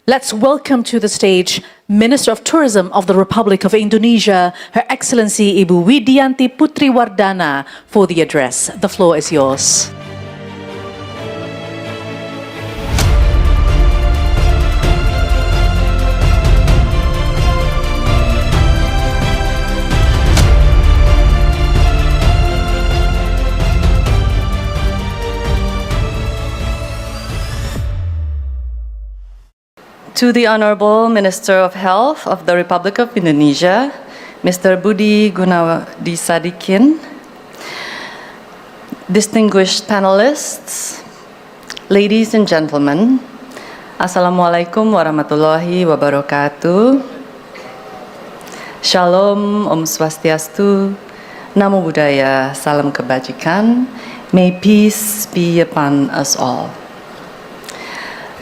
Let's welcome to the stage Minister of Tourism of the Republic of Indonesia, Her Excellency Ibu Widianti Putriwardana, for the address. The floor is yours. To the Honorable Minister of Health of the Republic of Indonesia, Mr. Budi Gunadisadikin, distinguished panelists, ladies and gentlemen, Assalamualaikum warahmatullahi wabarakatuh. Shalom, Om Swastiastu, Namo Buddhaya, Salam Kebajikan. May peace be upon us all.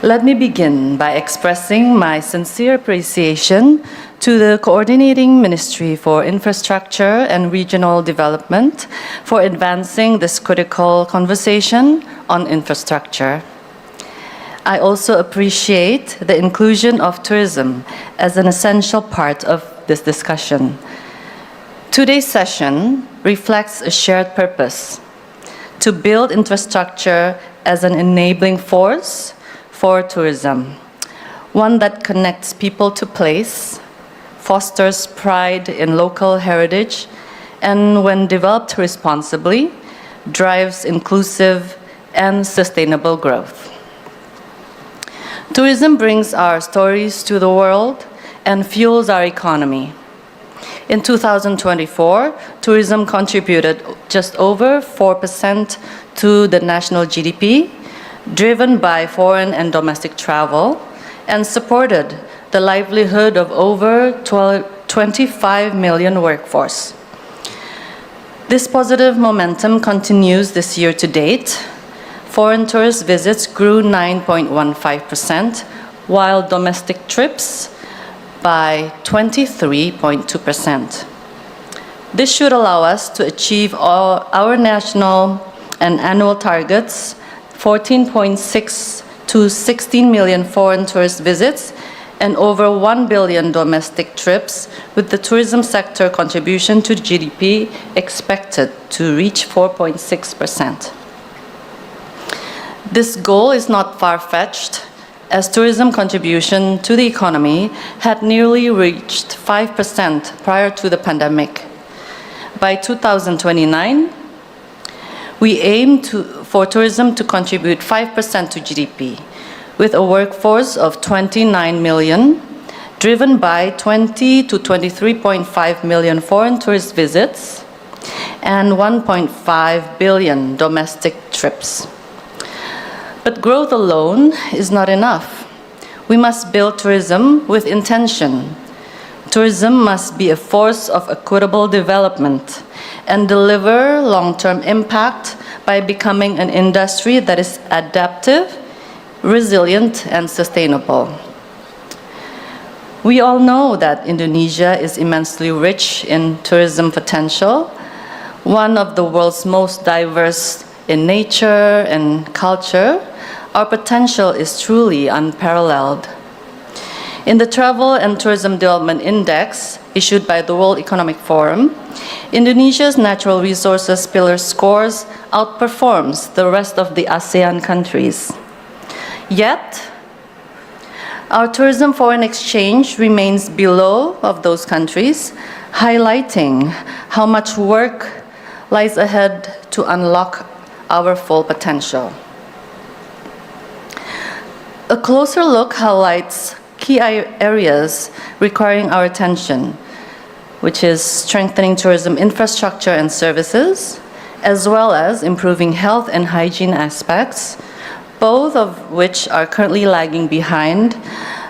Let me begin by expressing my sincere appreciation to the Coordinating Ministry for Infrastructure and Regional Development for advancing this critical conversation on infrastructure. I also appreciate the inclusion of tourism as an essential part of this discussion. Today's session reflects a shared purpose: to build infrastructure as an enabling force for tourism, one that connects people to place, fosters pride in local heritage, and when developed responsibly, drives inclusive and sustainable growth. Tourism brings our stories to the world and fuels our economy. In 2024, tourism contributed just over 4% to the national GDP, driven by foreign and domestic travel, and supported the livelihood of over 25 million workforce. This positive momentum continues this year to date. Foreign tourist visits grew 9.15%, while domestic trips by 23.2%. This should allow us to achieve our national and annual targets: 14.6 to 16 million foreign tourist visits and over 1 billion domestic trips, with the tourism sector contribution to GDP expected to reach 4.6%. This goal is not far-fetched, as tourism contribution to the economy had nearly reached 5% prior to the pandemic. By 2029, we aim for tourism to contribute 5% to GDP, with a workforce of 29 million, driven by 20 to 23.5 million foreign tourist visits and 1.5 billion domestic trips. But growth alone is not enough. We must build tourism with intention. Tourism must be a force of equitable development and deliver long-term impact by becoming an industry that is adaptive, resilient, and sustainable. We all know that Indonesia is immensely rich in tourism potential, one of the world's most diverse in nature and culture. Our potential is truly unparalleled. In the Travel and Tourism Development Index, issued by the World Economic Forum, Indonesia's natural resources pillar scores outperforms the rest of the ASEAN countries. Yet, our tourism foreign exchange remains below of those countries, highlighting how much work lies ahead to unlock our full potential. A closer look highlights key areas requiring our attention, which is strengthening tourism infrastructure and services, as well as improving health and hygiene aspects, both of which are currently lagging behind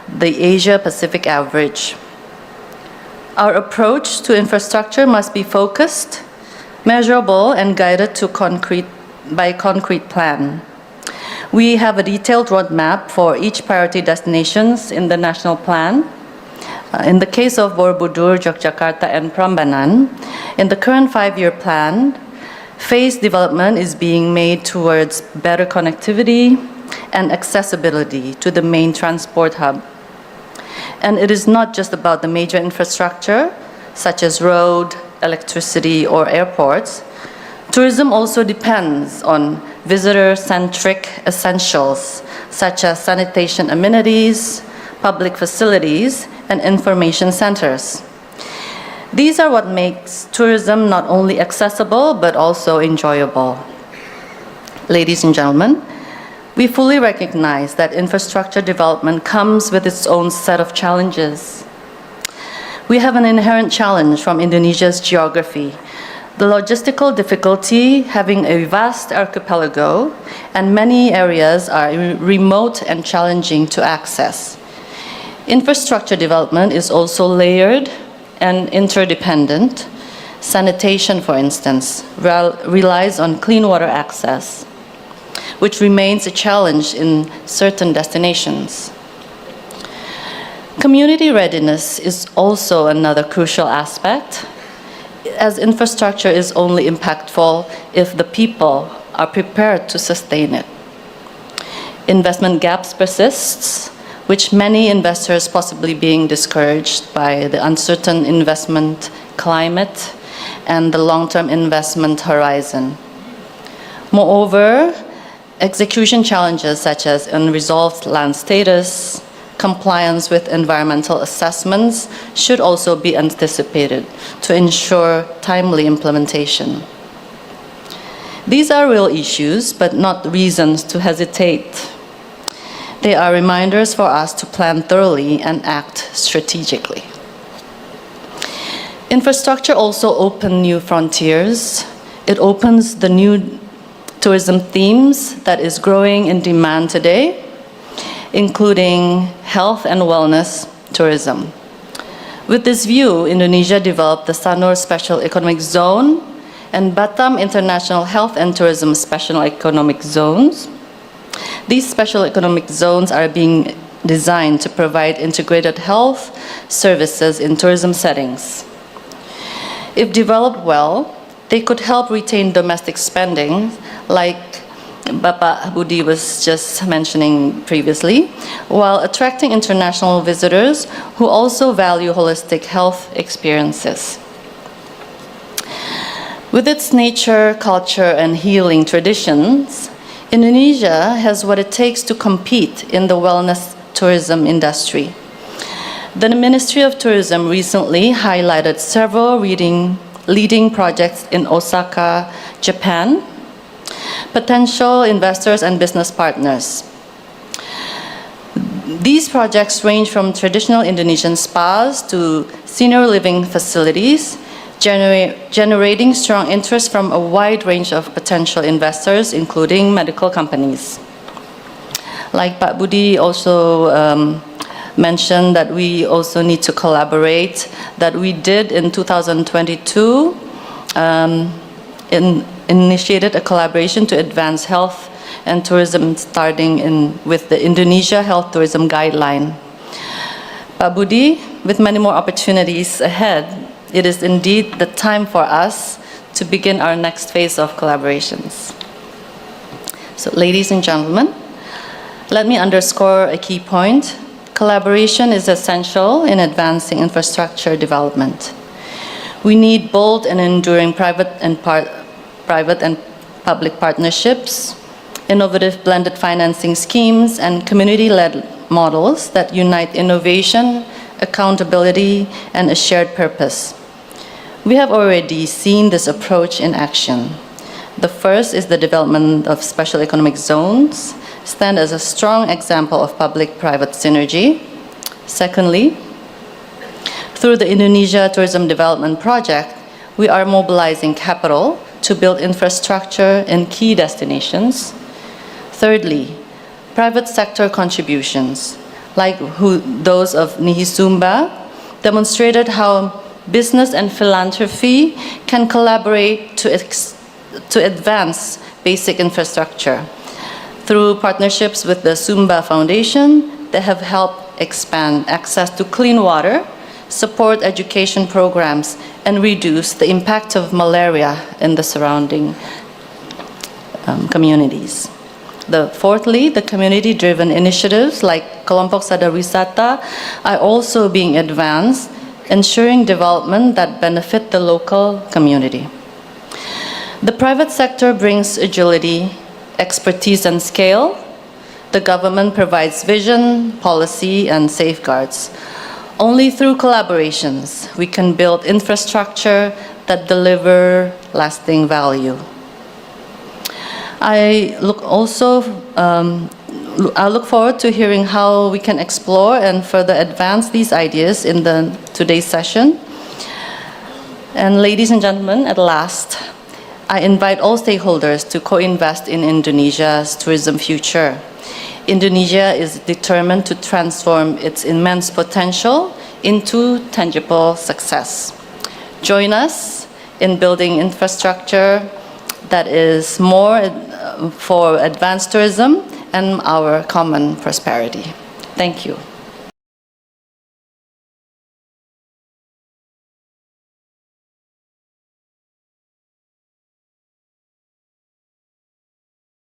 the Asia-Pacific average. Our approach to infrastructure must be focused, measurable, and guided by a concrete plan. We have a detailed roadmap for each priority destinations in the national plan. In the case of Borobudur, Yogyakarta, and Prambanan, in the current 5-year plan, phased development is being made towards better connectivity and accessibility to the main transport hub And it is not just about the major infrastructure, such as road, electricity, or airports. Tourism also depends on visitor-centric essentials, such as sanitation amenities, public facilities, and information centers. These are what makes tourism not only accessible, but also enjoyable. Ladies and gentlemen, we fully recognize that infrastructure development comes with its own set of challenges. We have an inherent challenge from Indonesia's geography, the logistical difficulty having a vast archipelago, and many areas are remote and challenging to access. Infrastructure development is also layered and interdependent. Sanitation, for instance, relies on clean water access, which remains a challenge in certain destinations. Community readiness is also another crucial aspect, as infrastructure is only impactful if the people are prepared to sustain it. Investment gaps persists, which many investors possibly being discouraged by the uncertain investment climate and the long-term investment horizon. Moreover, execution challenges such as unresolved land status, compliance with environmental assessments should also be anticipated to ensure timely implementation. These are real issues, but not reasons to hesitate. They are reminders for us to plan thoroughly and act strategically. Infrastructure also opens new frontiers. It opens the new tourism themes that is growing in demand today, including health and wellness tourism. With this view, Indonesia developed the Sanur Special Economic Zone and Batam International Health and Tourism Special Economic Zones. These special economic zones are being designed to provide integrated health services in tourism settings. If developed well, they could help retain domestic spending, like Bapak Budi was just mentioning previously, while attracting international visitors who also value holistic health experiences. With its nature, culture, and healing traditions, Indonesia has what it takes to compete in the wellness tourism industry. The Ministry of Tourism recently highlighted several leading projects in Osaka, Japan, potential investors and business partners. These projects range from traditional Indonesian spas to senior living facilities, generating strong interest from a wide range of potential investors, including medical companies. Like Pak Budi also mentioned that we also need to collaborate, that we did in 2022, initiated a collaboration to advance health and tourism starting with the Indonesia Health Tourism Guideline. Pak Budi, with many more opportunities ahead, it is indeed the time for us to begin our next phase of collaborations. So, ladies and gentlemen, let me underscore a key point. Collaboration is essential in advancing infrastructure development. We need bold and enduring private and public partnerships, innovative blended financing schemes, and community-led models that unite innovation, accountability, and a shared purpose. We have already seen this approach in action. The first is the development of special economic zones, stand as a strong example of public-private synergy. Secondly, through the Indonesia Tourism Development Project, we are mobilizing capital to build infrastructure in key destinations. Thirdly, private sector contributions, like those of Nihisumba, demonstrated how business and philanthropy can collaborate to advance basic infrastructure. Through partnerships with the Sumba Foundation, they have helped expand access to clean water, support education programs, and reduce the impact of malaria in the surrounding communities. Fourthly, the community-driven initiatives like Kelompok Sadar Wisata are also being advanced, ensuring development that benefit the local community. The private sector brings agility, expertise, and scale. The government provides vision, policy, and safeguards. Only through collaborations we can build infrastructure that deliver lasting value. I look forward to hearing how we can explore and further advance these ideas in today's session. And ladies and gentlemen, at last, I invite all stakeholders to co-invest in Indonesia's tourism future. Indonesia is determined to transform its immense potential into tangible success. Join us in building infrastructure that is more for advanced tourism and our common prosperity. Thank you.